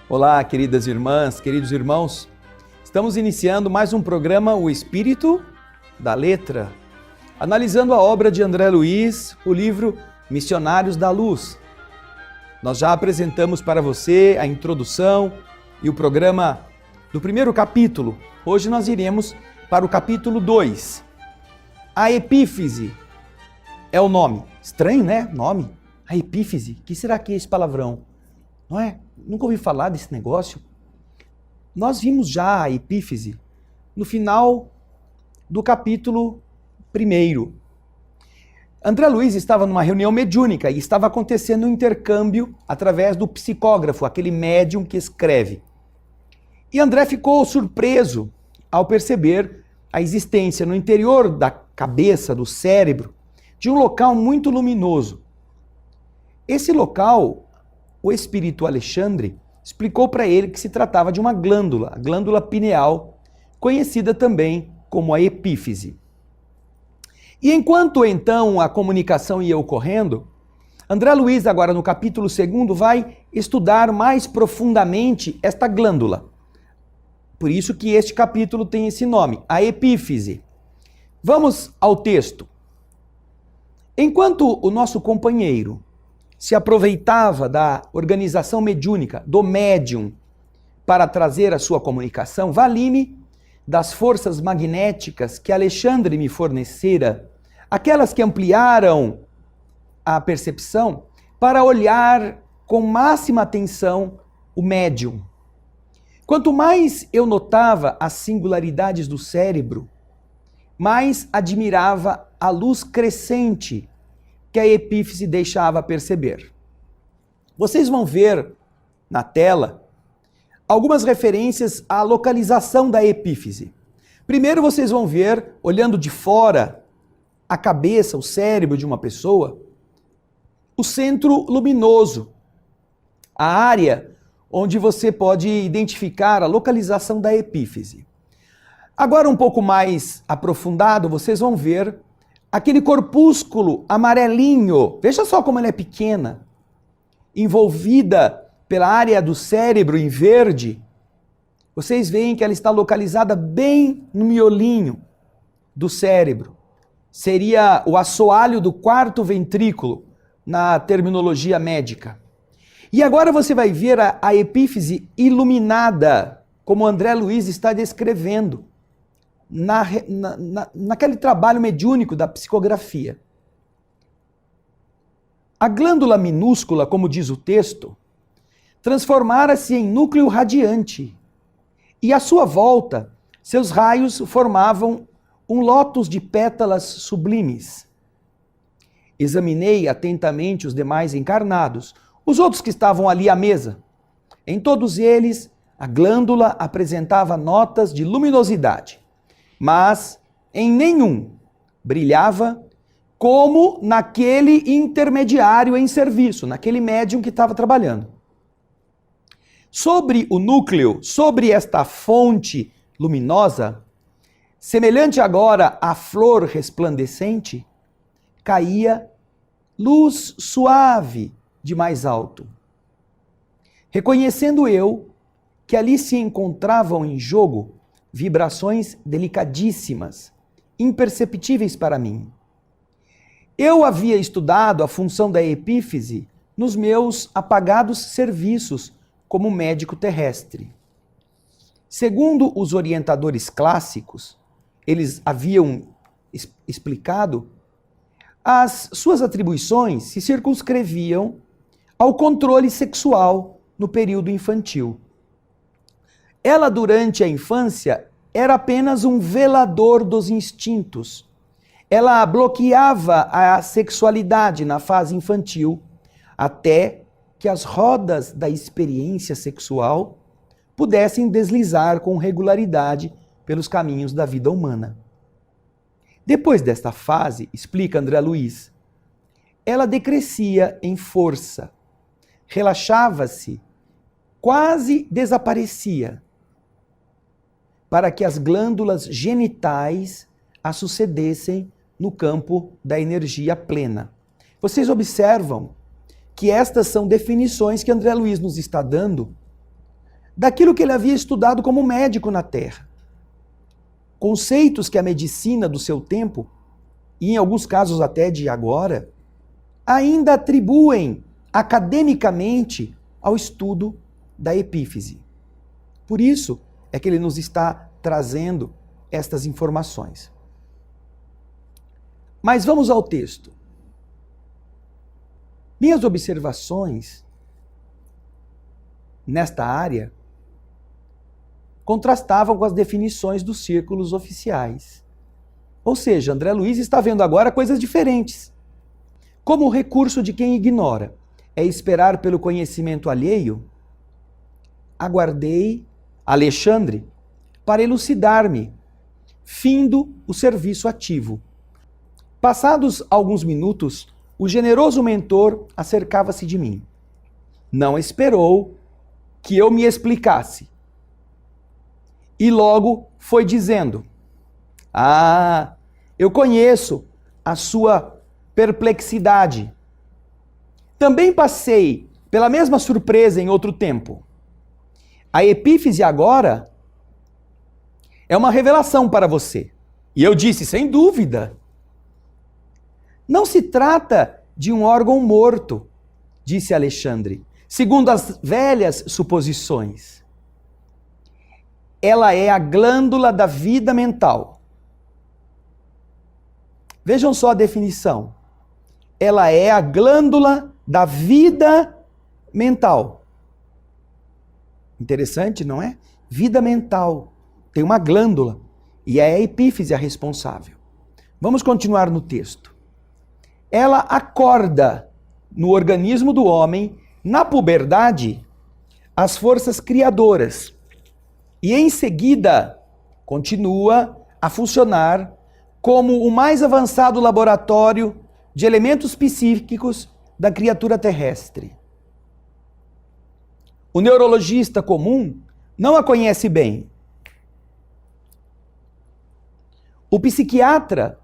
Olá, queridas irmãs, queridos irmãos. Estamos iniciando mais um programa O Espírito da Letra, analisando a obra de André Luiz, o livro Missionários da Luz. Nós já apresentamos para você a introdução e o programa do primeiro capítulo. Hoje nós iremos para o capítulo 2. A epífise é o nome. Estranho, né? Nome. A epífise. O que será que é esse palavrão? Não é? Nunca ouvi falar desse negócio. Nós vimos já a epífise no final do capítulo 1. André Luiz estava numa reunião mediúnica e estava acontecendo um intercâmbio através do psicógrafo, aquele médium que escreve. E André ficou surpreso ao perceber a existência no interior da cabeça, do cérebro, de um local muito luminoso. Esse local, o espírito Alexandre explicou para ele que se tratava de uma glândula, a glândula pineal, conhecida também como a epífise. E enquanto então a comunicação ia ocorrendo, André Luiz, agora no capítulo 2, vai estudar mais profundamente esta glândula. Por isso que este capítulo tem esse nome, a epífise. Vamos ao texto. Enquanto o nosso companheiro se aproveitava da organização mediúnica, do médium, para trazer a sua comunicação, vali-me das forças magnéticas que Alexandre me fornecera, aquelas que ampliaram a percepção, para olhar com máxima atenção o médium. Quanto mais eu notava as singularidades do cérebro, mais admirava a luz crescente que a epífise deixava perceber. Vocês vão ver na tela algumas referências à localização da epífise. Primeiro vocês vão ver, olhando de fora, a cabeça, o cérebro de uma pessoa, o centro luminoso, a área onde você pode identificar a localização da epífise. Agora, um pouco mais aprofundado, vocês vão ver aquele corpúsculo amarelinho. Veja só como ela é pequena, envolvida pela área do cérebro em verde. Vocês veem que ela está localizada bem no miolinho do cérebro. Seria o assoalho do quarto ventrículo, na terminologia médica. E agora você vai ver a epífise iluminada, como André Luiz está descrevendo, naquele trabalho mediúnico da psicografia. A glândula minúscula, como diz o texto, transformara-se em núcleo radiante, e à sua volta, seus raios formavam um lótus de pétalas sublimes. Examinei atentamente os demais encarnados, os outros que estavam ali à mesa. Em todos eles, a glândula apresentava notas de luminosidade, mas em nenhum brilhava como naquele intermediário em serviço, naquele médium que estava trabalhando. Sobre o núcleo, sobre esta fonte luminosa, semelhante agora à flor resplandecente, caía luz suave de mais alto. Reconhecendo eu que ali se encontravam em jogo vibrações delicadíssimas, imperceptíveis para mim. Eu havia estudado a função da epífise nos meus apagados serviços como médico terrestre. Segundo os orientadores clássicos, eles haviam explicado, as suas atribuições se circunscreviam ao controle sexual no período infantil. Ela, durante a infância, era apenas um velador dos instintos. Ela bloqueava a sexualidade na fase infantil, até que as rodas da experiência sexual pudessem deslizar com regularidade pelos caminhos da vida humana. Depois desta fase, explica André Luiz, ela decrescia em força, relaxava-se, quase desaparecia, para que as glândulas genitais a sucedessem no campo da energia plena. Vocês observam que estas são definições que André Luiz nos está dando daquilo que ele havia estudado como médico na Terra. Conceitos que a medicina do seu tempo, e em alguns casos até de agora, ainda atribuem academicamente ao estudo da epífise. Por isso é que ele nos está trazendo estas informações. Mas vamos ao texto. Minhas observações nesta área contrastavam com as definições dos círculos oficiais. Ou seja, André Luiz está vendo agora coisas diferentes. Como o recurso de quem ignora é esperar pelo conhecimento alheio, aguardei Alexandre para elucidar-me, findo o serviço ativo. Passados alguns minutos, o generoso mentor acercava-se de mim. Não esperou que eu me explicasse. E logo foi dizendo: "Ah, eu conheço a sua perplexidade. Também passei pela mesma surpresa em outro tempo. A epífise agora é uma revelação para você." E eu disse: "Sem dúvida." "Não se trata de um órgão morto", disse Alexandre, segundo as velhas suposições. Ela é a glândula da vida mental. Vejam só a definição. Ela é a glândula da vida mental. Interessante, não é? Vida mental. Tem uma glândula. E é a epífise a responsável. Vamos continuar no texto. Ela acorda no organismo do homem, na puberdade, as forças criadoras. E em seguida, continua a funcionar como o mais avançado laboratório de elementos psíquicos da criatura terrestre. O neurologista comum não a conhece bem. O psiquiatra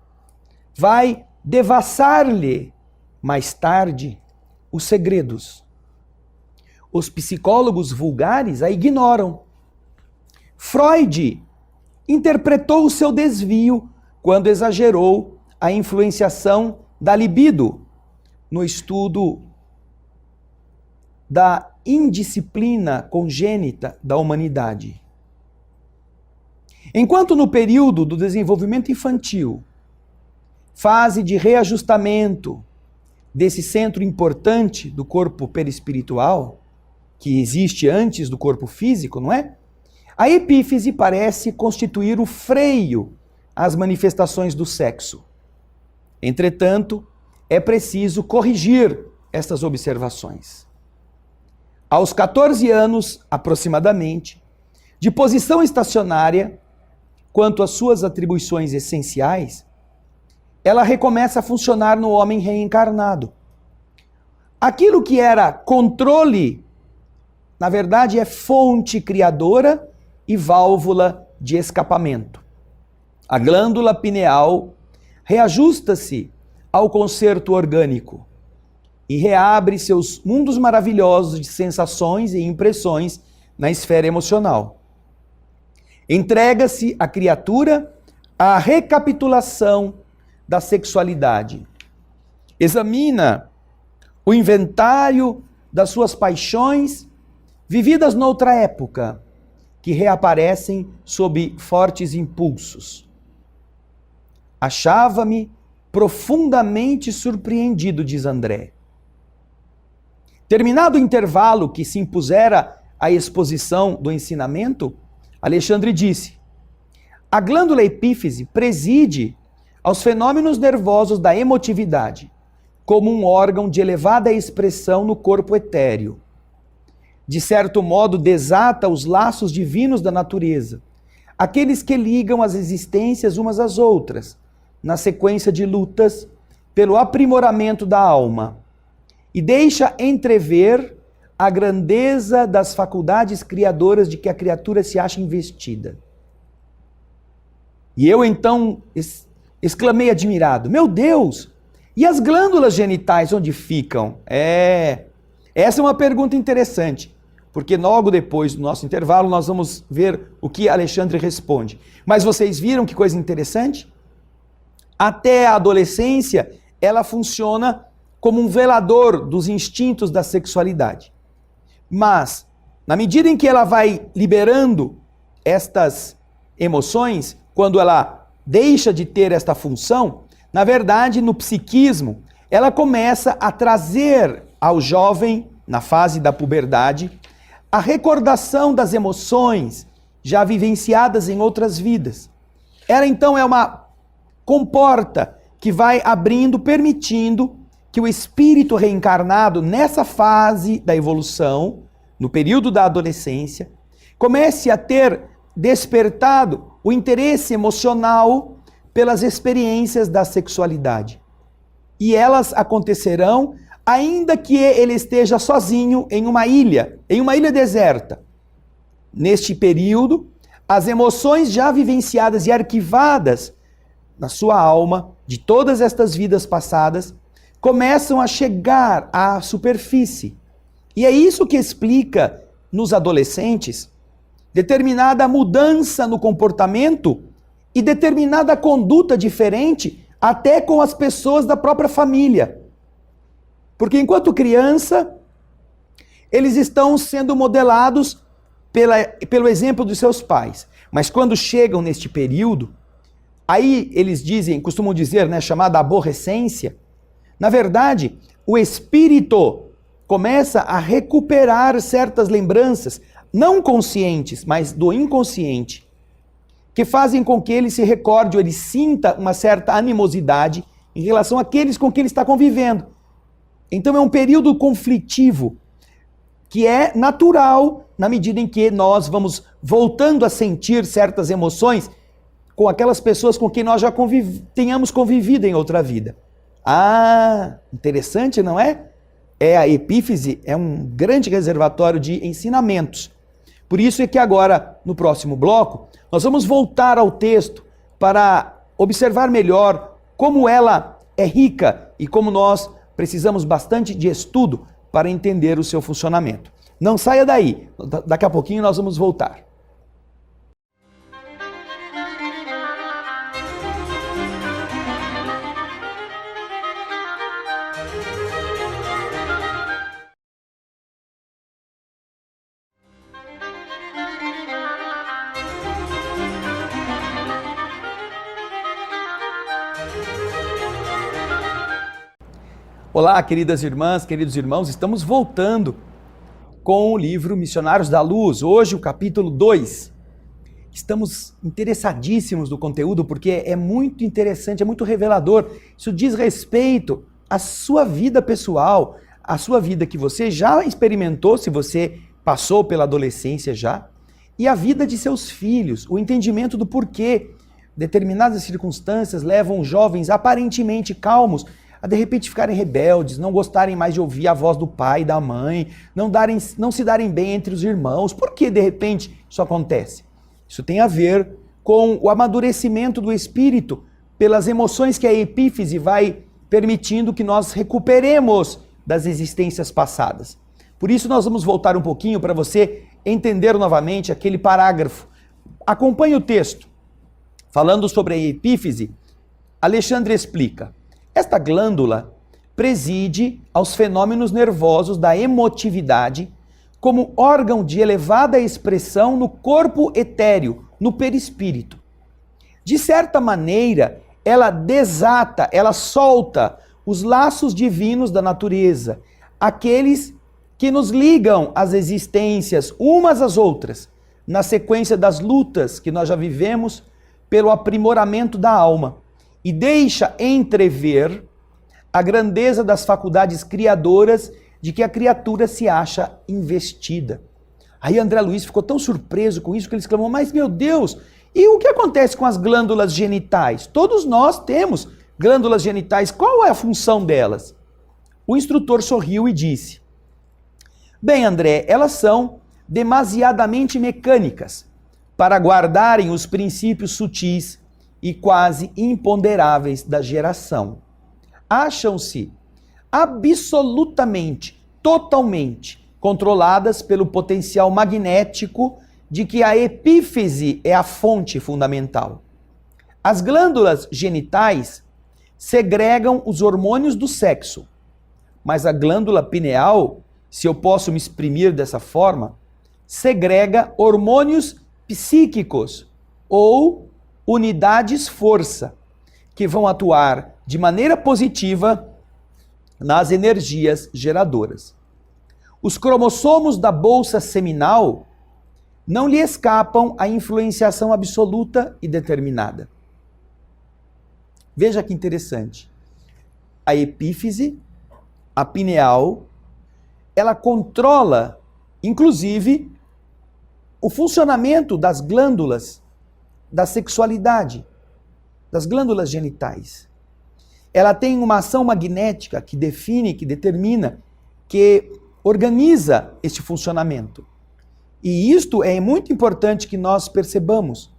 vai devassar-lhe, mais tarde, os segredos. Os psicólogos vulgares a ignoram. Freud interpretou o seu desvio quando exagerou a influenciação da libido no estudo da indisciplina congênita da humanidade. Enquanto no período do desenvolvimento infantil, fase de reajustamento desse centro importante do corpo perispiritual, que existe antes do corpo físico, não é? A epífise parece constituir o freio às manifestações do sexo. Entretanto, é preciso corrigir estas observações. Aos 14 anos, aproximadamente, de posição estacionária, quanto às suas atribuições essenciais, ela recomeça a funcionar no homem reencarnado. Aquilo que era controle, na verdade, é fonte criadora e válvula de escapamento. A glândula pineal reajusta-se ao concerto orgânico e reabre seus mundos maravilhosos de sensações e impressões na esfera emocional. Entrega-se a criatura à recapitulação da sexualidade. Examina o inventário das suas paixões vividas noutra época, que reaparecem sob fortes impulsos. Achava-me profundamente surpreendido, diz André. Terminado o intervalo que se impusera à exposição do ensinamento, Alexandre disse: a glândula epífise preside aos fenômenos nervosos da emotividade, como um órgão de elevada expressão no corpo etéreo. De certo modo, desata os laços divinos da natureza, aqueles que ligam as existências umas às outras, na sequência de lutas pelo aprimoramento da alma, e deixa entrever a grandeza das faculdades criadoras de que a criatura se acha investida. E eu então exclamei admirado: meu Deus, e as glândulas genitais onde ficam? Essa é uma pergunta interessante. porque logo depois do nosso intervalo nós vamos ver o que Alexandre responde. Mas vocês viram que coisa interessante? Até a adolescência, ela funciona como um velador dos instintos da sexualidade. Mas, na medida em que ela vai liberando estas emoções, quando ela deixa de ter esta função, na verdade, no psiquismo, ela começa a trazer ao jovem, na fase da puberdade, a recordação das emoções já vivenciadas em outras vidas. Ela então é uma comporta que vai abrindo, permitindo que o espírito reencarnado nessa fase da evolução, no período da adolescência, comece a ter despertado o interesse emocional pelas experiências da sexualidade. E elas acontecerão ainda que ele esteja sozinho em uma ilha deserta. Neste período, as emoções já vivenciadas e arquivadas na sua alma, de todas estas vidas passadas, começam a chegar à superfície. E é isso que explica, nos adolescentes, determinada mudança no comportamento e determinada conduta diferente até com as pessoas da própria família. Porque enquanto eles estão sendo modelados pelo exemplo dos seus pais. Mas quando chegam neste período, aí eles costumam dizer, chamada aborrecência, na verdade, o espírito começa a recuperar certas lembranças, não conscientes, mas do inconsciente, que fazem com que ele se recorde ou ele sinta uma certa animosidade em relação àqueles com quem ele está convivendo. Então é um período conflitivo, que é natural na medida em que nós vamos voltando a sentir certas emoções com aquelas pessoas com quem nós já tenhamos convivido em outra vida. Ah, interessante, não é? A epífise é um grande reservatório de ensinamentos. Por isso é que agora, no próximo bloco, nós vamos voltar ao texto para observar melhor como ela é rica e como nós precisamos bastante de estudo para entender o seu funcionamento. Não saia daí, daqui a pouquinho nós vamos voltar. Olá, queridas irmãs, queridos irmãos, estamos voltando com o livro Missionários da Luz, hoje o capítulo 2. Estamos interessadíssimos no conteúdo porque é muito interessante, é muito revelador. Isso diz respeito à sua vida pessoal, à sua vida que você já experimentou, se você passou pela adolescência já, e a vida de seus filhos, o entendimento do porquê determinadas circunstâncias levam jovens aparentemente calmos a de repente ficarem rebeldes, não gostarem mais de ouvir a voz do pai e da mãe, não se darem bem entre os irmãos. Por que de repente isso acontece? Isso tem a ver com o amadurecimento do espírito pelas emoções que a epífise vai permitindo que nós recuperemos das existências passadas. Por isso nós vamos voltar um pouquinho para você entender novamente aquele parágrafo. Acompanhe o texto. Falando sobre a epífise, Alexandre explica: esta glândula preside aos fenômenos nervosos da emotividade como órgão de elevada expressão no corpo etéreo, no perispírito. De certa maneira, ela desata, ela solta os laços divinos da natureza, aqueles que nos ligam às existências umas às outras, na sequência das lutas que nós já vivemos pelo aprimoramento da alma, e deixa entrever a grandeza das faculdades criadoras de que a criatura se acha investida. Aí André Luiz ficou tão surpreso com isso que ele exclamou: mas meu Deus, e o que acontece com as glândulas genitais? Todos nós temos glândulas genitais, qual é a função delas? O instrutor sorriu e disse: bem, André, elas são demasiadamente mecânicas para guardarem os princípios sutis e quase imponderáveis da geração. Acham-se absolutamente, totalmente controladas pelo potencial magnético de que a epífise é a fonte fundamental. As glândulas genitais segregam os hormônios do sexo, mas a glândula pineal, se eu posso me exprimir dessa forma, segrega hormônios psíquicos ou unidades força, que vão atuar de maneira positiva nas energias geradoras. Os cromossomos da bolsa seminal não lhe escapam à influenciação absoluta e determinada. Veja que interessante. A epífise, a pineal, ela controla, inclusive, o funcionamento das glândulas da sexualidade, das glândulas genitais. Ela tem uma ação magnética que define, que determina, que organiza este funcionamento. E isto é muito importante que nós percebamos,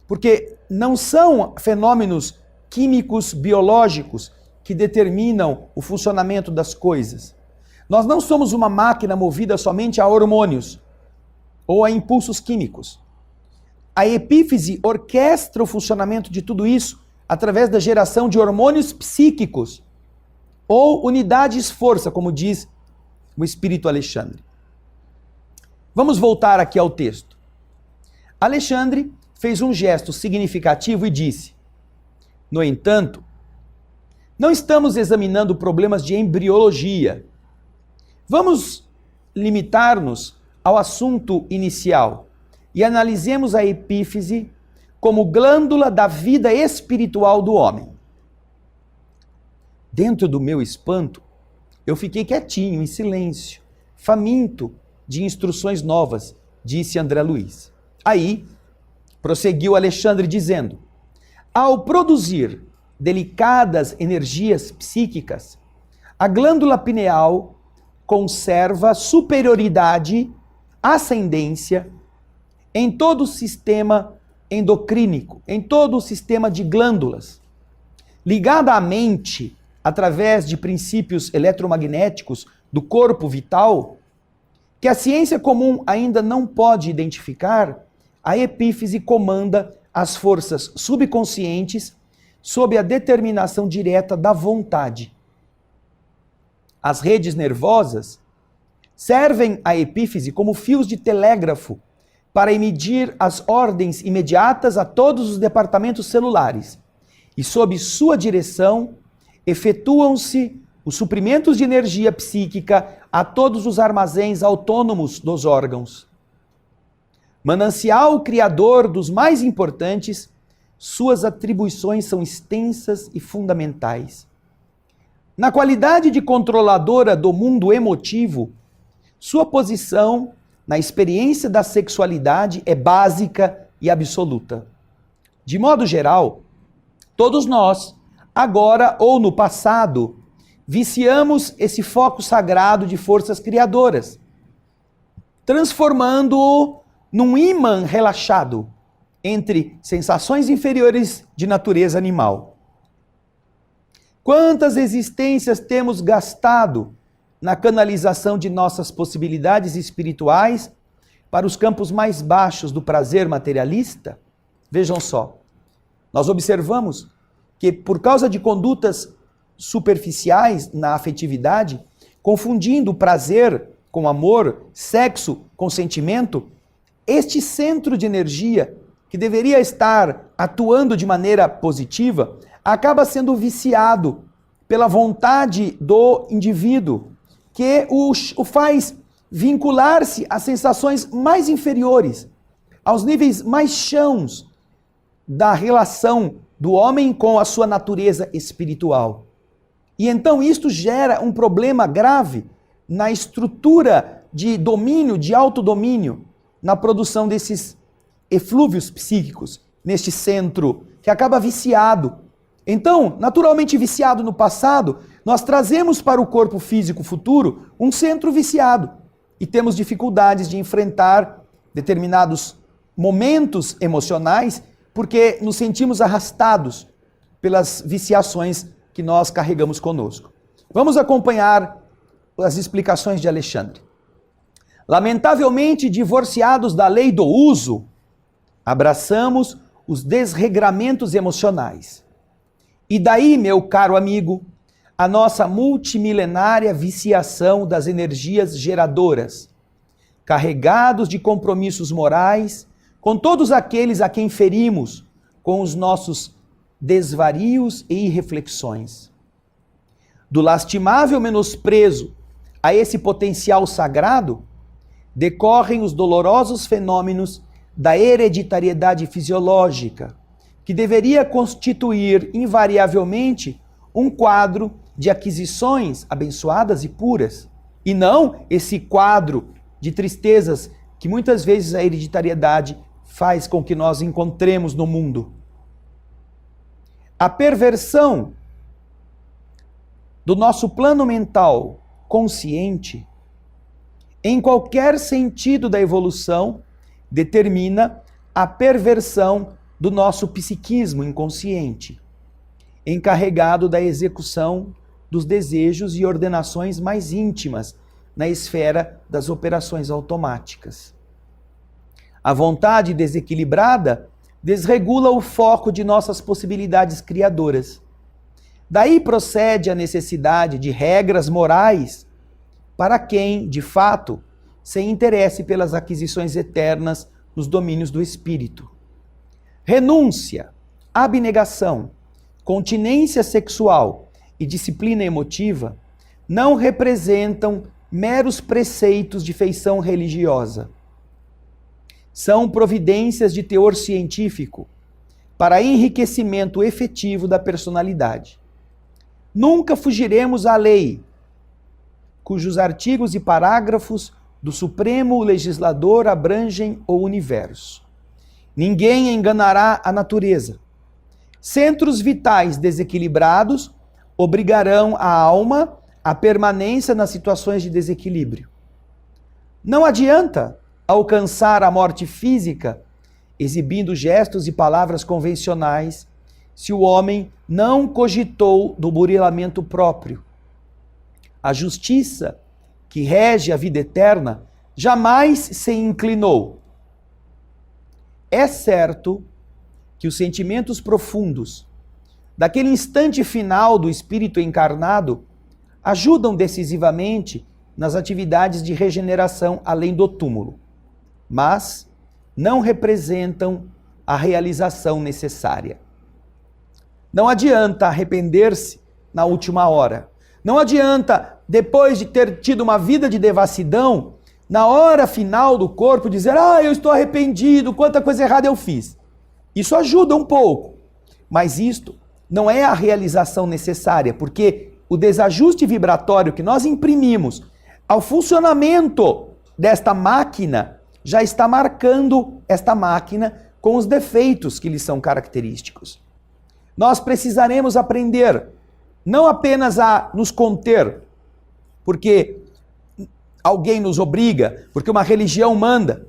porque não são fenômenos químicos, biológicos, que determinam o funcionamento das coisas. Nós não somos uma máquina movida somente a hormônios ou a impulsos químicos. A epífise orquestra o funcionamento de tudo isso através da geração de hormônios psíquicos ou unidades força, como diz o Espírito Alexandre. Vamos voltar aqui ao texto. Alexandre fez um gesto significativo e disse: no entanto, não estamos examinando problemas de embriologia. Vamos limitar-nos ao assunto inicial e analisemos a epífise como glândula da vida espiritual do homem. Dentro do meu espanto, eu fiquei quietinho, em silêncio, faminto de instruções novas, disse André Luiz. Aí, prosseguiu Alexandre dizendo: ao produzir delicadas energias psíquicas, a glândula pineal conserva superioridade, ascendência em todo o sistema endocrínico, em todo o sistema de glândulas. Ligada à mente, através de princípios eletromagnéticos do corpo vital, que a ciência comum ainda não pode identificar, a epífise comanda as forças subconscientes sob a determinação direta da vontade. As redes nervosas servem à epífise como fios de telégrafo para emitir as ordens imediatas a todos os departamentos celulares. E sob sua direção, efetuam-se os suprimentos de energia psíquica a todos os armazéns autônomos dos órgãos. Manancial criador dos mais importantes, suas atribuições são extensas e fundamentais. Na qualidade de controladora do mundo emotivo, sua posição na experiência da sexualidade é básica e absoluta. De modo geral, todos nós, agora ou no passado, viciamos esse foco sagrado de forças criadoras, transformando-o num ímã relaxado entre sensações inferiores de natureza animal. Quantas existências temos gastado na canalização de nossas possibilidades espirituais para os campos mais baixos do prazer materialista? Vejam só, nós observamos que por causa de condutas superficiais na afetividade, confundindo prazer com amor, sexo com sentimento, este centro de energia, que deveria estar atuando de maneira positiva, acaba sendo viciado pela vontade do indivíduo, que o faz vincular-se a sensações mais inferiores, aos níveis mais chãos da relação do homem com a sua natureza espiritual. E então isto gera um problema grave na estrutura de domínio, de autodomínio, na produção desses eflúvios psíquicos, neste centro que acaba viciado. Então, naturalmente viciado no passado, nós trazemos para o corpo físico futuro um centro viciado e temos dificuldades de enfrentar determinados momentos emocionais porque nos sentimos arrastados pelas viciações que nós carregamos conosco. Vamos acompanhar as explicações de Alexandre. Lamentavelmente divorciados da lei do uso, abraçamos os desregramentos emocionais. E daí, meu caro amigo, a nossa multimilenária viciação das energias geradoras, carregados de compromissos morais, com todos aqueles a quem ferimos, com os nossos desvarios e irreflexões. Do lastimável menosprezo a esse potencial sagrado, decorrem os dolorosos fenômenos da hereditariedade fisiológica, que deveria constituir invariavelmente um quadro de aquisições abençoadas e puras, e não esse quadro de tristezas que muitas vezes a hereditariedade faz com que nós encontremos no mundo. A perversão do nosso plano mental consciente, em qualquer sentido da evolução, determina a perversão do nosso psiquismo inconsciente, encarregado da execução dos desejos e ordenações mais íntimas na esfera das operações automáticas. A vontade desequilibrada desregula o foco de nossas possibilidades criadoras. Daí procede a necessidade de regras morais para quem, de fato, se interesse pelas aquisições eternas nos domínios do espírito. Renúncia, abnegação, continência sexual e disciplina emotiva não representam meros preceitos de feição religiosa. São providências de teor científico para enriquecimento efetivo da personalidade. Nunca fugiremos à lei, cujos artigos e parágrafos do Supremo Legislador abrangem o universo. Ninguém enganará a natureza. Centros vitais desequilibrados obrigarão a alma à permanência nas situações de desequilíbrio. Não adianta alcançar a morte física exibindo gestos e palavras convencionais se o homem não cogitou do burilamento próprio. A justiça que rege a vida eterna jamais se inclinou. É certo que os sentimentos profundos daquele instante final do espírito encarnado ajudam decisivamente nas atividades de regeneração além do túmulo, mas não representam a realização necessária. Não adianta arrepender-se na última hora. Não adianta, depois de ter tido uma vida de devassidão, na hora final do corpo dizer: eu estou arrependido, quanta coisa errada eu fiz. Isso ajuda um pouco, mas isto não é a realização necessária, porque o desajuste vibratório que nós imprimimos ao funcionamento desta máquina já está marcando esta máquina com os defeitos que lhe são característicos. Nós precisaremos aprender não apenas a nos conter, porque alguém nos obriga, porque uma religião manda,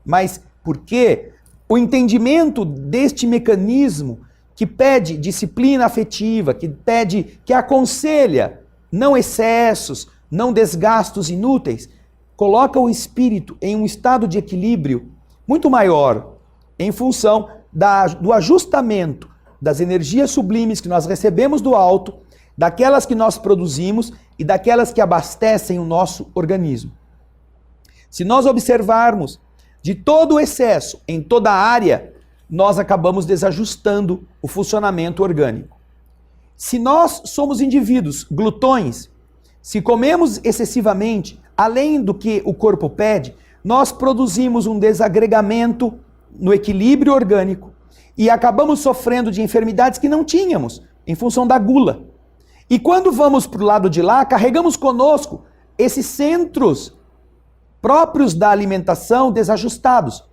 mas porque o entendimento deste mecanismo que pede disciplina afetiva, que aconselha não excessos, não desgastos inúteis, coloca o espírito em um estado de equilíbrio muito maior, em função do ajustamento das energias sublimes que nós recebemos do alto, daquelas que nós produzimos e daquelas que abastecem o nosso organismo. Se nós observarmos de todo o excesso em toda a área, nós acabamos desajustando o funcionamento orgânico. Se nós somos indivíduos glutões, se comemos excessivamente, além do que o corpo pede, nós produzimos um desagregamento no equilíbrio orgânico e acabamos sofrendo de enfermidades que não tínhamos, em função da gula. E quando vamos para o lado de lá, carregamos conosco esses centros próprios da alimentação desajustados.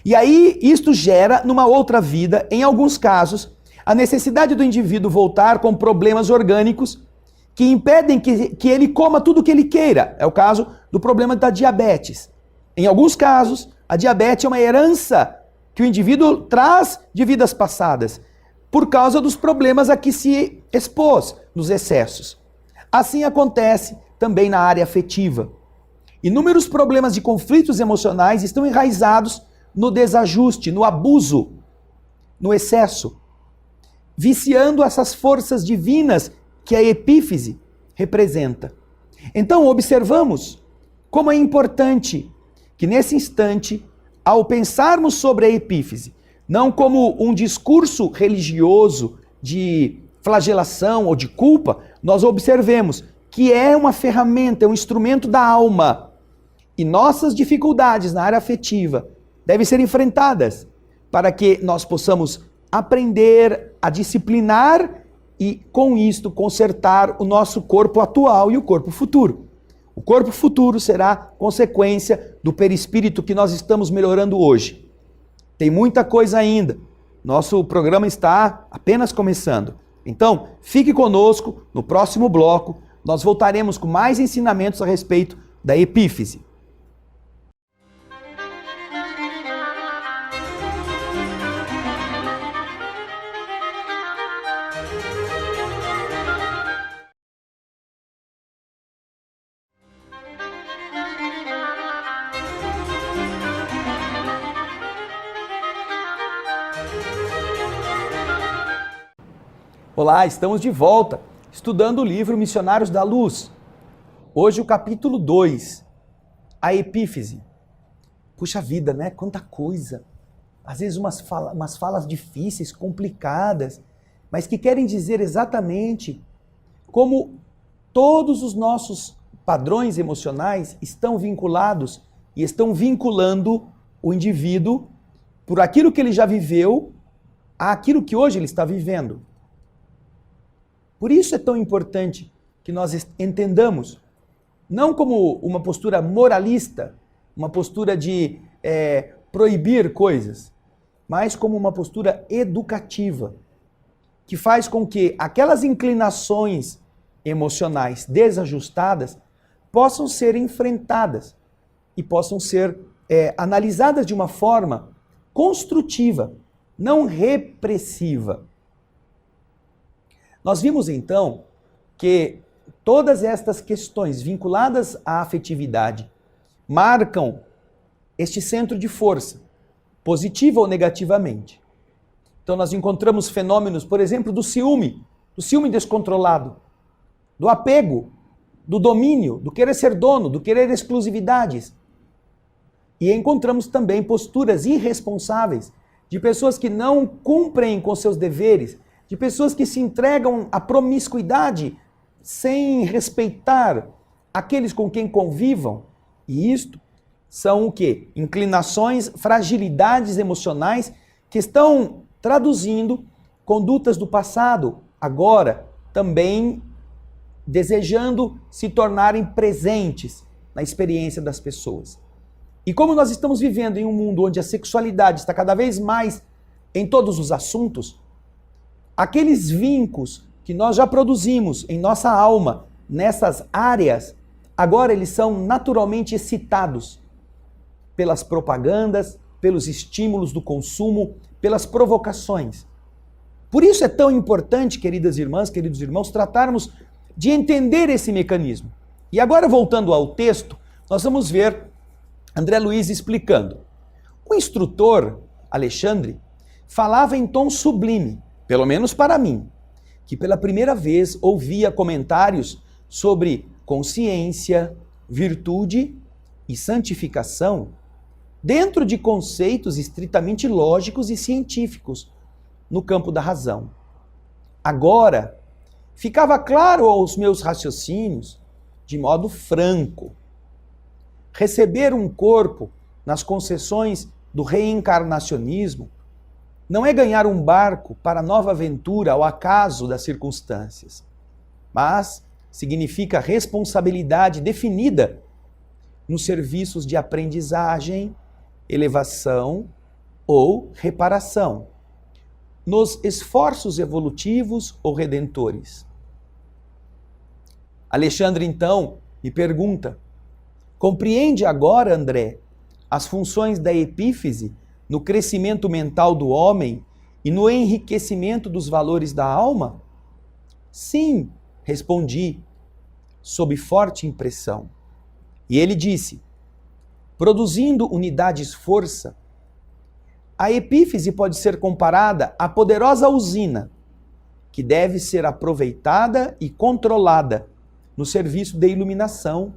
E aí isto gera, numa outra vida, em alguns casos, a necessidade do indivíduo voltar com problemas orgânicos que impedem que ele coma tudo o que ele queira. É o caso do problema da diabetes. Em alguns casos, a diabetes é uma herança que o indivíduo traz de vidas passadas, por causa dos problemas a que se expôs nos excessos. Assim acontece também na área afetiva. Inúmeros problemas de conflitos emocionais estão enraizados no desajuste, no abuso, no excesso, viciando essas forças divinas que a epífise representa. Então, observamos como é importante que nesse instante, ao pensarmos sobre a epífise, não como um discurso religioso de flagelação ou de culpa, nós observemos que é uma ferramenta, é um instrumento da alma. E nossas dificuldades na área afetiva devem ser enfrentadas para que nós possamos aprender a disciplinar e, com isto, consertar o nosso corpo atual e o corpo futuro. O corpo futuro será consequência do perispírito que nós estamos melhorando hoje. Tem muita coisa ainda. Nosso programa está apenas começando. Então, fique conosco no próximo bloco. Nós voltaremos com mais ensinamentos a respeito da epífise. Olá, estamos de volta, estudando o livro Missionários da Luz. Hoje o capítulo 2, a epífise. Puxa vida, né? Quanta coisa. Às vezes umas falas difíceis, complicadas, mas que querem dizer exatamente como todos os nossos padrões emocionais estão vinculados e estão vinculando o indivíduo por aquilo que ele já viveu àquilo que hoje ele está vivendo. Por isso é tão importante que nós entendamos, não como uma postura moralista, uma postura de proibir coisas, mas como uma postura educativa, que faz com que aquelas inclinações emocionais desajustadas possam ser enfrentadas e possam ser analisadas de uma forma construtiva, não repressiva. Nós vimos então que todas estas questões vinculadas à afetividade marcam este centro de força, positiva ou negativamente. Então nós encontramos fenômenos, por exemplo, do ciúme descontrolado, do apego, do domínio, do querer ser dono, do querer exclusividades. E encontramos também posturas irresponsáveis de pessoas que não cumprem com seus deveres, de pessoas que se entregam à promiscuidade sem respeitar aqueles com quem convivam. E isto são o quê? Inclinações, fragilidades emocionais que estão traduzindo condutas do passado, agora também desejando se tornarem presentes na experiência das pessoas. E como nós estamos vivendo em um mundo onde a sexualidade está cada vez mais em todos os assuntos, aqueles vínculos que nós já produzimos em nossa alma, nessas áreas, agora eles são naturalmente excitados pelas propagandas, pelos estímulos do consumo, pelas provocações. Por isso é tão importante, queridas irmãs, queridos irmãos, tratarmos de entender esse mecanismo. E agora, voltando ao texto, nós vamos ver André Luiz explicando. O instrutor, Alexandre, falava em tom sublime, pelo menos para mim, que pela primeira vez ouvia comentários sobre consciência, virtude e santificação dentro de conceitos estritamente lógicos e científicos no campo da razão. Agora, ficava claro aos meus raciocínios, de modo franco, receber um corpo nas concessões do reencarnacionismo não é ganhar um barco para nova aventura ao acaso das circunstâncias, mas significa responsabilidade definida nos serviços de aprendizagem, elevação ou reparação, nos esforços evolutivos ou redentores. Alexandre, então, me pergunta: compreende agora, André, as funções da epífise no crescimento mental do homem e no enriquecimento dos valores da alma? Sim, respondi, sob forte impressão. E ele disse: produzindo unidades força, a epífise pode ser comparada à poderosa usina que deve ser aproveitada e controlada no serviço de iluminação,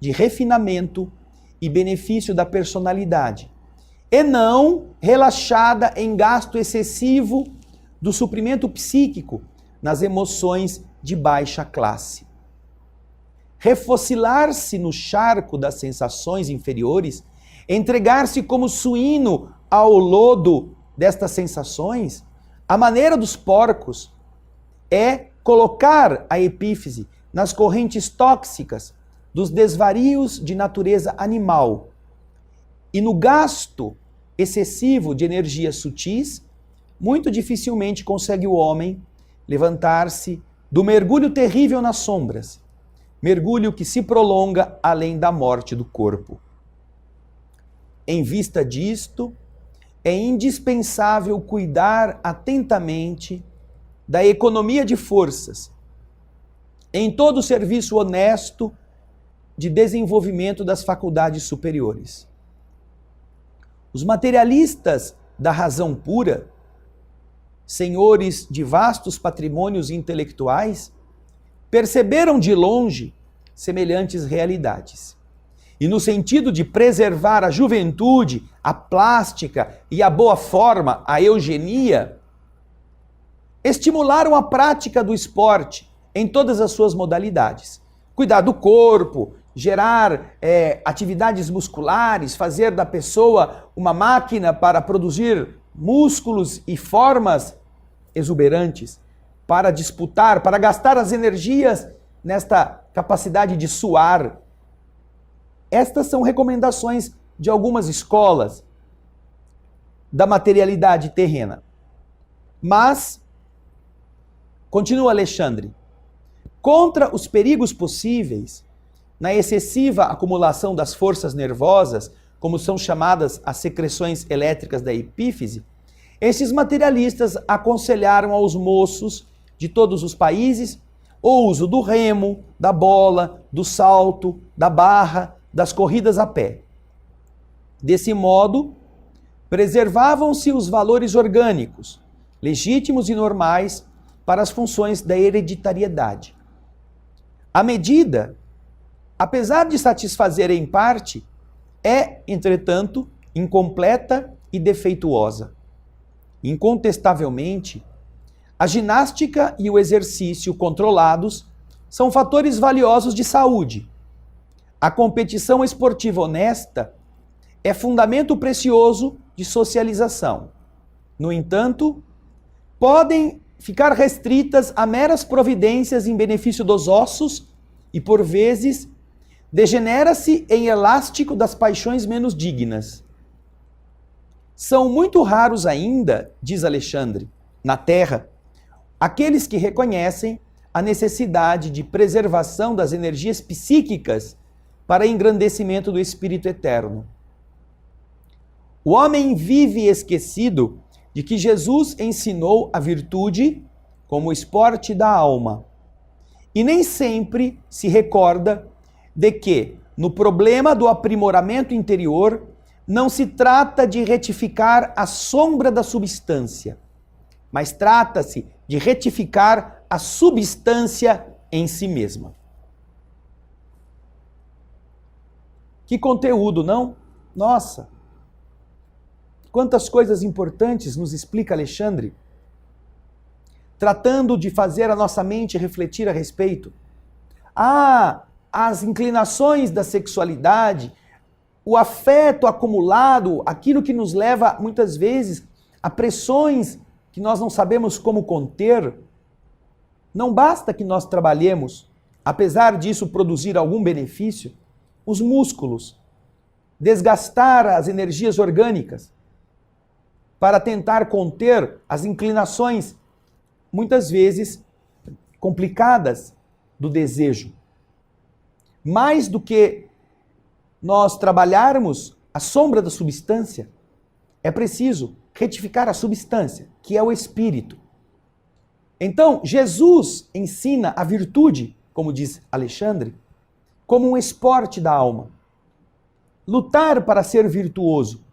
de refinamento e benefício da personalidade, e não relaxada em gasto excessivo do suprimento psíquico nas emoções de baixa classe. Refocilar-se no charco das sensações inferiores, entregar-se como suíno ao lodo destas sensações, a maneira dos porcos, é colocar a epífise nas correntes tóxicas dos desvarios de natureza animal e no gasto excessivo de energias sutis. Muito dificilmente consegue o homem levantar-se do mergulho terrível nas sombras, mergulho que se prolonga além da morte do corpo. Em vista disto, é indispensável cuidar atentamente da economia de forças em todo o serviço honesto de desenvolvimento das faculdades superiores. Os materialistas da razão pura, senhores de vastos patrimônios intelectuais, perceberam de longe semelhantes realidades. E no sentido de preservar a juventude, a plástica e a boa forma, a eugenia, estimularam a prática do esporte em todas as suas modalidades. Cuidar do corpo, gerar atividades musculares, fazer da pessoa uma máquina para produzir músculos e formas exuberantes, para disputar, para gastar as energias nesta capacidade de suar. Estas são recomendações de algumas escolas da materialidade terrena. Mas, continua Alexandre, contra os perigos possíveis na excessiva acumulação das forças nervosas, como são chamadas as secreções elétricas da epífise, esses materialistas aconselharam aos moços de todos os países o uso do remo, da bola, do salto, da barra, das corridas a pé. Desse modo, preservavam-se os valores orgânicos, legítimos e normais para as funções da hereditariedade. A medida, apesar de satisfazer em parte, é, entretanto, incompleta e defeituosa. Incontestavelmente, a ginástica e o exercício controlados são fatores valiosos de saúde. A competição esportiva honesta é fundamento precioso de socialização. No entanto, podem ficar restritas a meras providências em benefício dos ossos e, por vezes, degenera-se em elástico das paixões menos dignas. São muito raros ainda, diz Alexandre, na Terra, aqueles que reconhecem a necessidade de preservação das energias psíquicas para engrandecimento do espírito eterno. O homem vive esquecido de que Jesus ensinou a virtude como esporte da alma. E nem sempre se recorda de que, no problema do aprimoramento interior, não se trata de retificar a sombra da substância, mas trata-se de retificar a substância em si mesma. Que conteúdo, não? Nossa! Quantas coisas importantes nos explica Alexandre, tratando de fazer a nossa mente refletir a respeito. As inclinações da sexualidade, o afeto acumulado, aquilo que nos leva muitas vezes a pressões que nós não sabemos como conter. Não basta que nós trabalhemos, apesar disso produzir algum benefício, os músculos, desgastar as energias orgânicas, para tentar conter as inclinações, muitas vezes complicadas, do desejo. Mais do que nós trabalharmos a sombra da substância, é preciso retificar a substância, que é o espírito. Então, Jesus ensina a virtude, como diz Alexandre, como um esporte da alma. Lutar para ser virtuoso,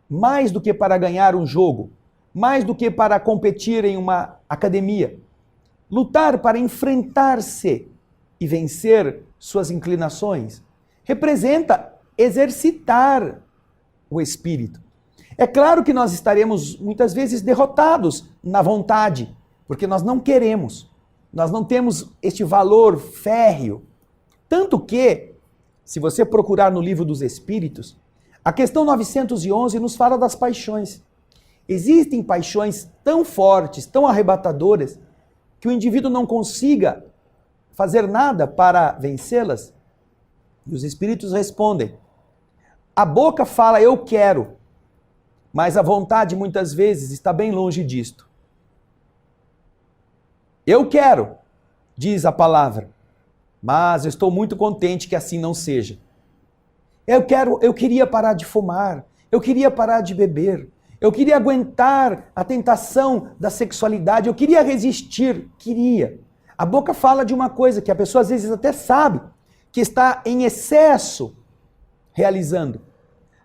mais do que para ganhar um jogo, mais do que para competir em uma academia. Lutar para enfrentar-se e vencer suas inclinações representa exercitar o espírito. É claro que nós estaremos muitas vezes derrotados na vontade, porque nós não queremos, nós não temos este valor férreo. Tanto que, se você procurar no Livro dos Espíritos, a questão 911 nos fala das paixões. Existem paixões tão fortes, tão arrebatadoras, que o indivíduo não consiga fazer nada para vencê-las. E os espíritos respondem: a boca fala eu quero, mas a vontade muitas vezes está bem longe disto. Eu quero, diz a palavra, mas eu estou muito contente que assim não seja. Eu queria parar de fumar, eu queria parar de beber, eu queria aguentar a tentação da sexualidade, eu queria resistir, queria. A boca fala de uma coisa que a pessoa às vezes até sabe, que está em excesso realizando.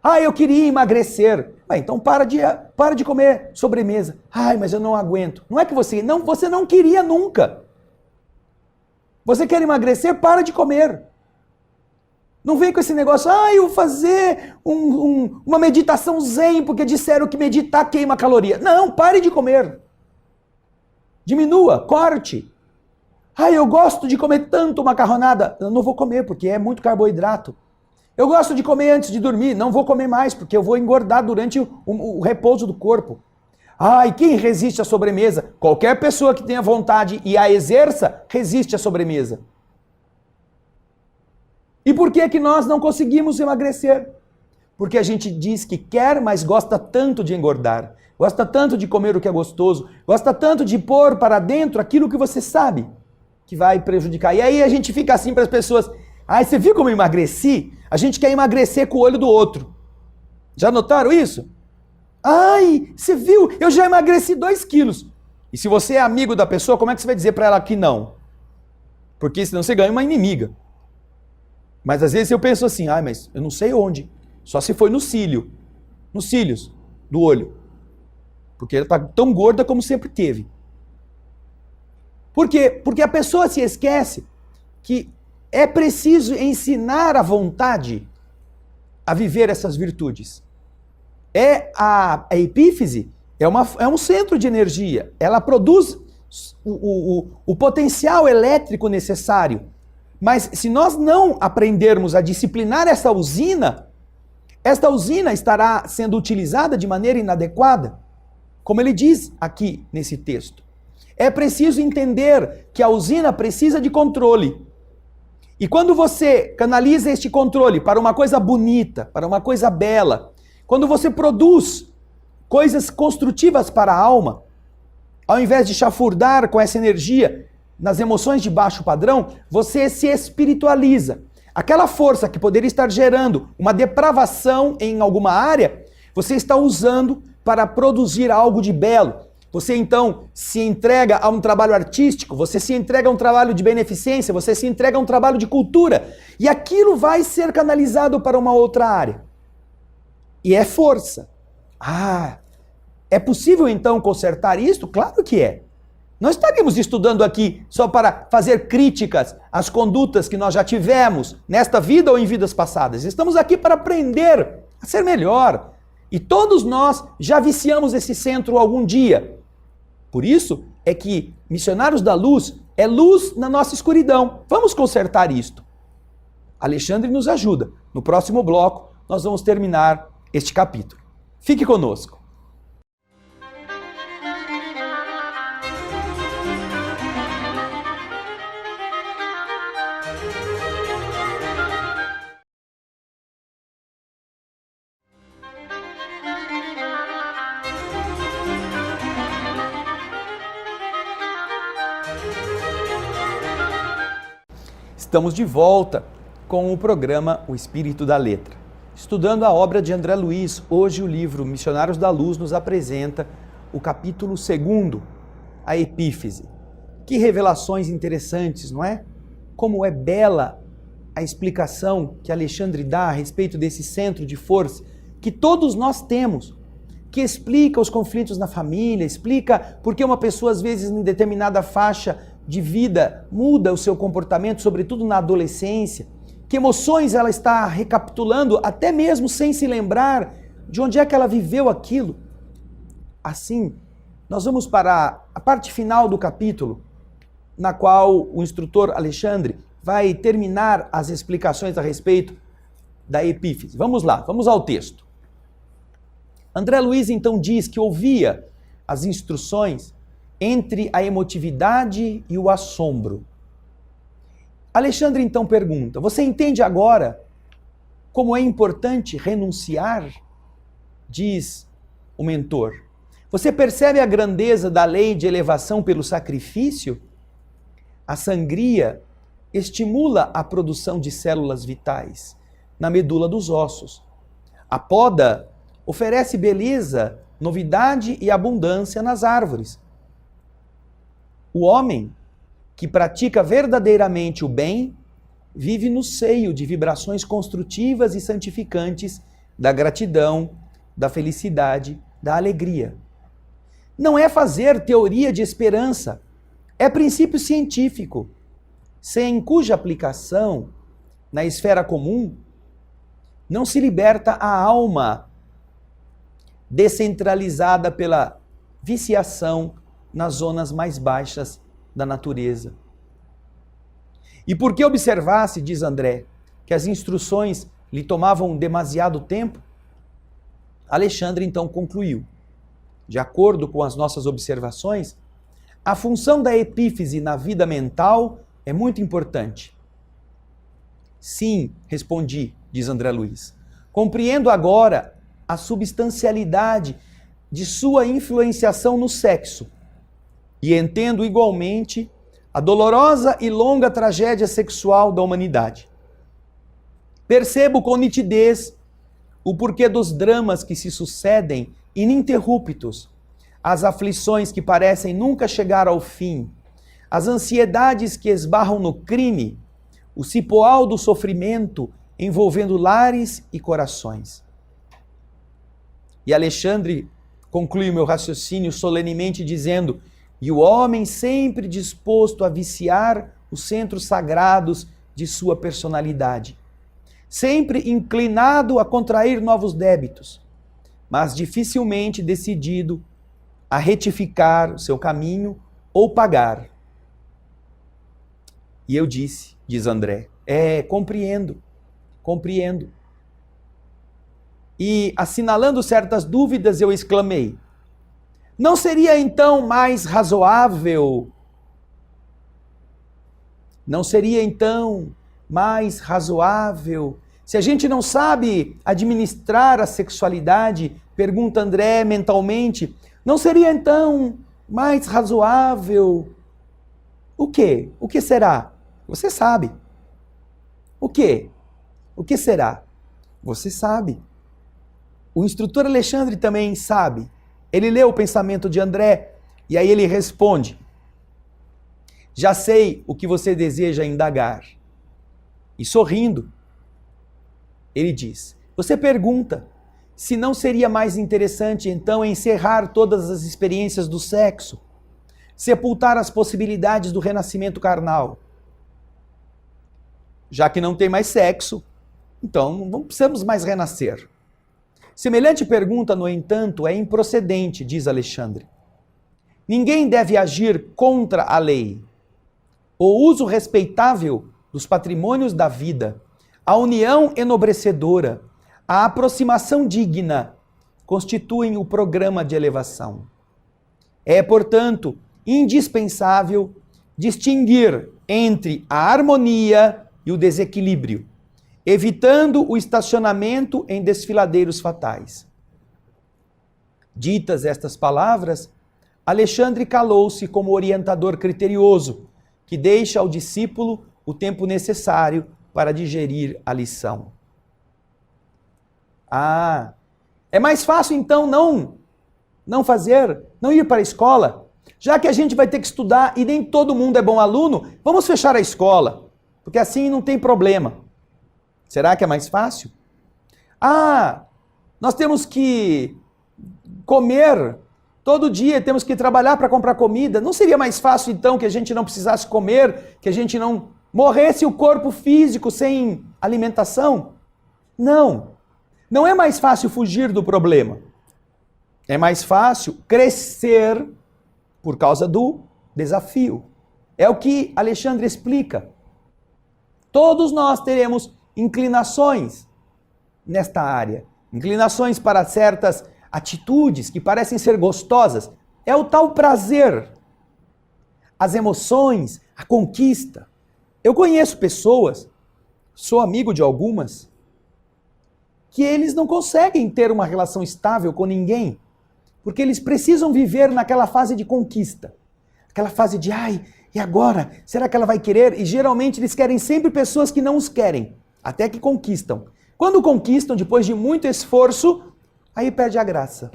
Ah, eu queria emagrecer. Então para de comer sobremesa. Ai, mas eu não aguento. Não é que você não queria nunca. Você quer emagrecer? Para de comer. Não vem com esse negócio, eu vou fazer uma meditação zen, porque disseram que meditar queima caloria. Não, pare de comer. Diminua, corte. Eu gosto de comer tanto macarronada. Eu não vou comer, porque é muito carboidrato. Eu gosto de comer antes de dormir. Não vou comer mais, porque eu vou engordar durante o repouso do corpo. Quem resiste à sobremesa? Qualquer pessoa que tenha vontade e a exerça, resiste à sobremesa. E por que nós não conseguimos emagrecer? Porque a gente diz que quer, mas gosta tanto de engordar. Gosta tanto de comer o que é gostoso. Gosta tanto de pôr para dentro aquilo que você sabe que vai prejudicar. E aí a gente fica assim para as pessoas. Você viu como eu emagreci? A gente quer emagrecer com o olho do outro. Já notaram isso? Você viu? Eu já emagreci 2 quilos. E se você é amigo da pessoa, como é que você vai dizer para ela que não? Porque senão você ganha uma inimiga. Mas às vezes eu penso assim, mas eu não sei onde. Só se foi no cílio. Nos cílios do olho. Porque ela está tão gorda como sempre teve. Por quê? Porque a pessoa se esquece que é preciso ensinar a vontade a viver essas virtudes. A epífise é um centro de energia. Ela produz o potencial elétrico necessário. Mas se nós não aprendermos a disciplinar essa usina, esta usina estará sendo utilizada de maneira inadequada. Como ele diz aqui nesse texto. É preciso entender que a usina precisa de controle. E quando você canaliza este controle para uma coisa bonita, para uma coisa bela, quando você produz coisas construtivas para a alma, ao invés de chafurdar com essa energia nas emoções de baixo padrão, você se espiritualiza. Aquela força que poderia estar gerando uma depravação em alguma área, você está usando para produzir algo de belo. Você então se entrega a um trabalho artístico, você se entrega a um trabalho de beneficência, você se entrega a um trabalho de cultura. E aquilo vai ser canalizado para uma outra área. E é força. É possível então consertar isto? Claro que é. Não estaríamos estudando aqui só para fazer críticas às condutas que nós já tivemos nesta vida ou em vidas passadas. Estamos aqui para aprender a ser melhor. E todos nós já viciamos esse centro algum dia. Por isso é que Missionários da Luz é luz na nossa escuridão. Vamos consertar isto. Alexandre nos ajuda. No próximo bloco, nós vamos terminar este capítulo. Fique conosco. Estamos de volta com o programa O Espírito da Letra. Estudando a obra de André Luiz, hoje o livro Missionários da Luz nos apresenta o capítulo 2, a Epífise. Que revelações interessantes, não é? Como é bela a explicação que Alexandre dá a respeito desse centro de força que todos nós temos, que explica os conflitos na família, explica por que uma pessoa, às vezes, em determinada faixa de vida, muda o seu comportamento, sobretudo na adolescência, que emoções ela está recapitulando, até mesmo sem se lembrar de onde é que ela viveu aquilo. Assim, nós vamos para a parte final do capítulo, na qual o instrutor Alexandre vai terminar as explicações a respeito da epífise. Vamos lá, vamos ao texto. André Luiz então diz que ouvia as instruções entre a emotividade e o assombro. Alexandre então pergunta: você entende agora como é importante renunciar? Diz o mentor. Você percebe a grandeza da lei de elevação pelo sacrifício? A sangria estimula a produção de células vitais na medula dos ossos. A poda oferece beleza, novidade e abundância nas árvores. O homem que pratica verdadeiramente o bem vive no seio de vibrações construtivas e santificantes da gratidão, da felicidade, da alegria. Não é fazer teoria de esperança, é princípio científico, sem cuja aplicação na esfera comum não se liberta a alma descentralizada pela viciação nas zonas mais baixas da natureza. E porque observasse, diz André, que as instruções lhe tomavam demasiado tempo, Alexandre então concluiu: de acordo com as nossas observações, a função da epífise na vida mental é muito importante. Sim, respondi, diz André Luiz. Compreendo agora a substancialidade de sua influenciação no sexo e entendo igualmente a dolorosa e longa tragédia sexual da humanidade. Percebo com nitidez o porquê dos dramas que se sucedem ininterruptos, as aflições que parecem nunca chegar ao fim, as ansiedades que esbarram no crime, o cipoal do sofrimento envolvendo lares e corações. E Alexandre conclui o meu raciocínio solenemente dizendo: e o homem sempre disposto a viciar os centros sagrados de sua personalidade, sempre inclinado a contrair novos débitos, mas dificilmente decidido a retificar o seu caminho ou pagar. E eu disse, diz André, compreendo. E assinalando certas dúvidas, eu exclamei: não seria então mais razoável? Não seria então mais razoável? Se a gente não sabe administrar a sexualidade, pergunta André mentalmente, não seria então mais razoável? O quê? O que será? Você sabe. O quê? O que será? Você sabe. O instrutor Alexandre também sabe. Ele lê o pensamento de André e aí ele responde: já sei o que você deseja indagar. E sorrindo, ele diz: você pergunta se não seria mais interessante então encerrar todas as experiências do sexo, sepultar as possibilidades do renascimento carnal. Já que não tem mais sexo, então não precisamos mais renascer. Semelhante pergunta, no entanto, é improcedente, diz Alexandre. Ninguém deve agir contra a lei. O uso respeitável dos patrimônios da vida, a união enobrecedora, a aproximação digna, constituem o programa de elevação. É, portanto, indispensável distinguir entre a harmonia e o desequilíbrio, evitando o estacionamento em desfiladeiros fatais. Ditas estas palavras, Alexandre calou-se como orientador criterioso, que deixa ao discípulo o tempo necessário para digerir a lição. É mais fácil então não fazer, não ir para a escola, já que a gente vai ter que estudar e nem todo mundo é bom aluno, vamos fechar a escola, porque assim não tem problema. Será que é mais fácil? Ah, nós temos que comer todo dia, temos que trabalhar para comprar comida. Não seria mais fácil então que a gente não precisasse comer, que a gente não morresse o corpo físico sem alimentação? Não. Não é mais fácil fugir do problema. É mais fácil crescer por causa do desafio. É o que Alexandre explica. Todos nós teremos inclinações nesta área. Inclinações para certas atitudes que parecem ser gostosas. É o tal prazer. As emoções, a conquista. Eu conheço pessoas, sou amigo de algumas, que eles não conseguem ter uma relação estável com ninguém, porque eles precisam viver naquela fase de conquista. Aquela fase de, ai, e agora? Será que ela vai querer? E geralmente eles querem sempre pessoas que não os querem, até que conquistam. Quando conquistam, depois de muito esforço, aí perde a graça.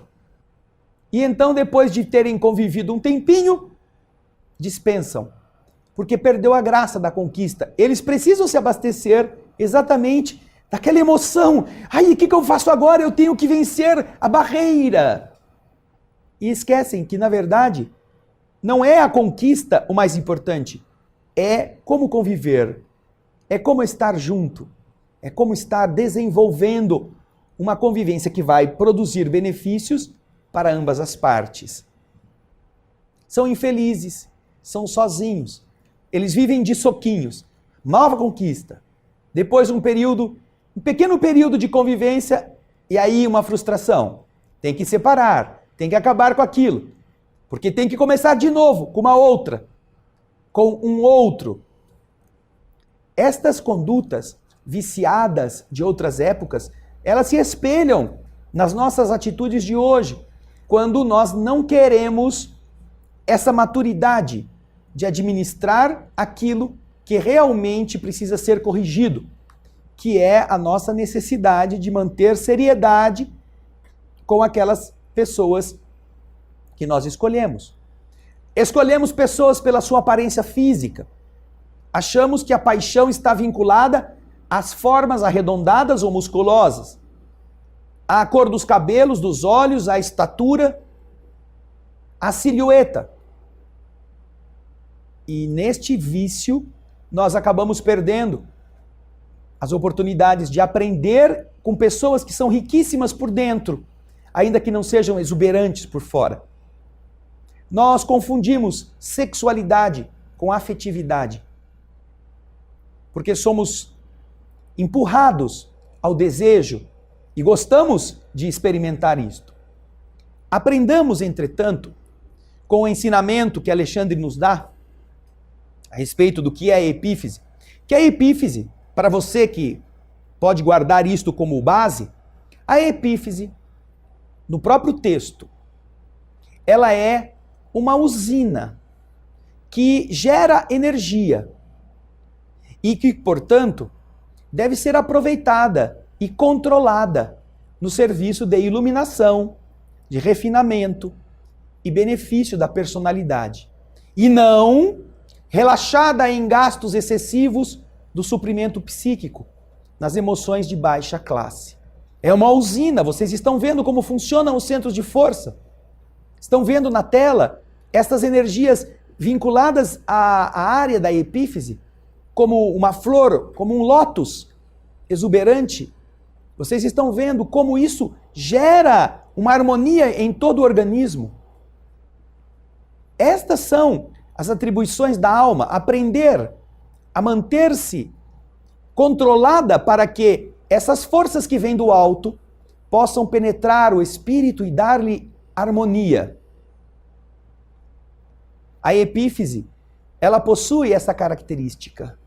E então, depois de terem convivido um tempinho, dispensam. Porque perdeu a graça da conquista. Eles precisam se abastecer exatamente daquela emoção. Ai, o que eu faço agora? Eu tenho que vencer a barreira. E esquecem que, na verdade, não é a conquista o mais importante. É como conviver. É como estar junto. É como estar desenvolvendo uma convivência que vai produzir benefícios para ambas as partes. São infelizes, são sozinhos. Eles vivem de soquinhos. Nova conquista. Depois um pequeno período de convivência e aí uma frustração. Tem que separar, tem que acabar com aquilo. Porque tem que começar de novo com uma outra, com um outro. Estas condutas viciadas de outras épocas, elas se espelham nas nossas atitudes de hoje, quando nós não queremos essa maturidade de administrar aquilo que realmente precisa ser corrigido, que é a nossa necessidade de manter seriedade com aquelas pessoas que nós escolhemos. Escolhemos pessoas pela sua aparência física. Achamos que a paixão está vinculada às formas arredondadas ou musculosas, à cor dos cabelos, dos olhos, à estatura, à silhueta. E neste vício, nós acabamos perdendo as oportunidades de aprender com pessoas que são riquíssimas por dentro, ainda que não sejam exuberantes por fora. Nós confundimos sexualidade com afetividade, porque somos empurrados ao desejo e gostamos de experimentar isto. Aprendamos, entretanto, com o ensinamento que Alexandre nos dá a respeito do que é a epífise. Que a epífise, para você que pode guardar isto como base, a epífise, no próprio texto, ela é uma usina que gera energia e que, portanto, deve ser aproveitada e controlada no serviço de iluminação, de refinamento e benefício da personalidade. E não relaxada em gastos excessivos do suprimento psíquico, nas emoções de baixa classe. É uma usina, vocês estão vendo como funcionam os centros de força. Estão vendo na tela estas energias vinculadas à área da epífise, como uma flor, como um lótus exuberante. Vocês estão vendo como isso gera uma harmonia em todo o organismo. Estas são as atribuições da alma, aprender a manter-se controlada para que essas forças que vêm do alto possam penetrar o espírito e dar-lhe harmonia. A epífise, ela possui essa característica.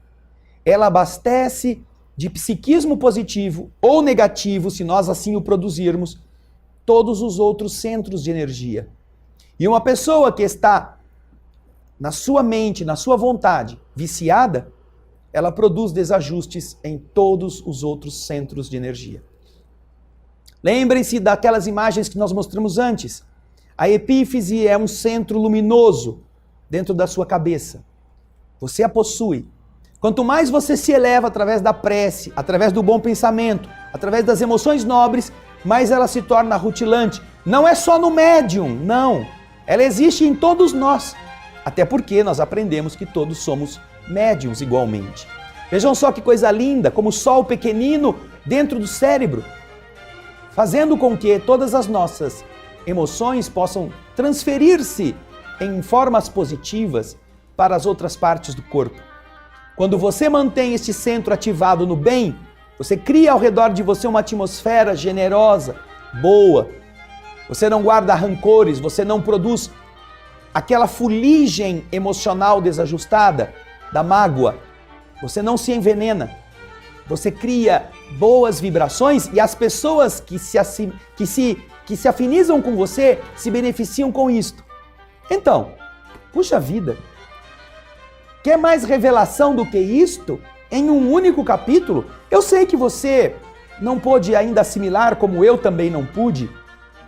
Ela abastece de psiquismo positivo ou negativo, se nós assim o produzirmos, todos os outros centros de energia. E uma pessoa que está na sua mente, na sua vontade, viciada, ela produz desajustes em todos os outros centros de energia. Lembrem-se daquelas imagens que nós mostramos antes. A epífise é um centro luminoso dentro da sua cabeça. Você a possui. Quanto mais você se eleva através da prece, através do bom pensamento, através das emoções nobres, mais ela se torna rutilante. Não é só no médium, não. Ela existe em todos nós. Até porque nós aprendemos que todos somos médiums igualmente. Vejam só que coisa linda, como o sol pequenino dentro do cérebro, fazendo com que todas as nossas emoções possam transferir-se em formas positivas para as outras partes do corpo. Quando você mantém este centro ativado no bem, você cria ao redor de você uma atmosfera generosa, boa. Você não guarda rancores, você não produz aquela fuligem emocional desajustada da mágoa. Você não se envenena. Você cria boas vibrações e as pessoas que se afinizam com você se beneficiam com isto. Então, puxa vida, quer mais revelação do que isto em um único capítulo? Eu sei que você não pôde ainda assimilar, como eu também não pude,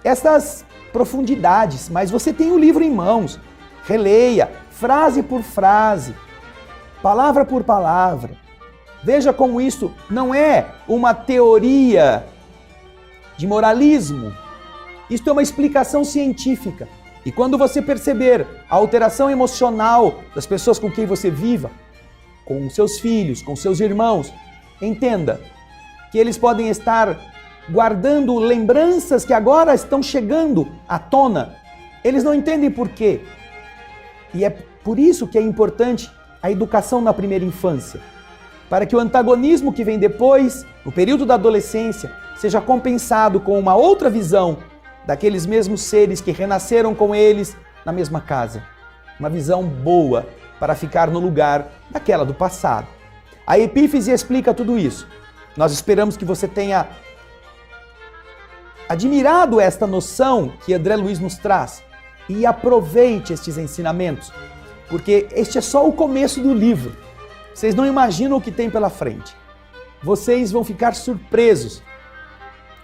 essas profundidades, mas você tem o livro em mãos. Releia, frase por frase, palavra por palavra. Veja como isso não é uma teoria de moralismo. Isto é uma explicação científica. E quando você perceber a alteração emocional das pessoas com quem você viva, com seus filhos, com seus irmãos, entenda que eles podem estar guardando lembranças que agora estão chegando à tona. Eles não entendem por quê. E é por isso que é importante a educação na primeira infância, para que o antagonismo que vem depois, no período da adolescência, seja compensado com uma outra visão daqueles mesmos seres que renasceram com eles na mesma casa. Uma visão boa para ficar no lugar daquela do passado. A Epífise explica tudo isso. Nós esperamos que você tenha admirado esta noção que André Luiz nos traz e aproveite estes ensinamentos, porque este é só o começo do livro. Vocês não imaginam o que tem pela frente. Vocês vão ficar surpresos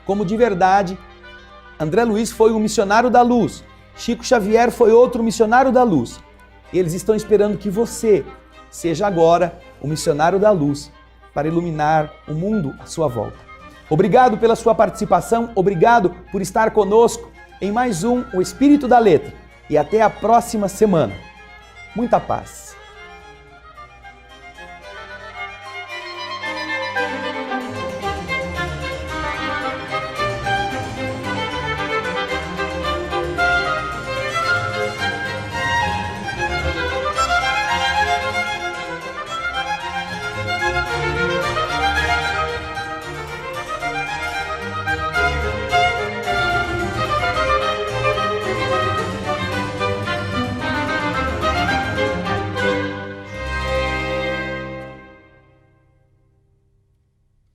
como de verdade André Luiz foi um missionário da luz, Chico Xavier foi outro missionário da luz. E eles estão esperando que você seja agora o missionário da luz para iluminar o mundo à sua volta. Obrigado pela sua participação, obrigado por estar conosco em mais um O Espírito da Letra. E até a próxima semana. Muita paz.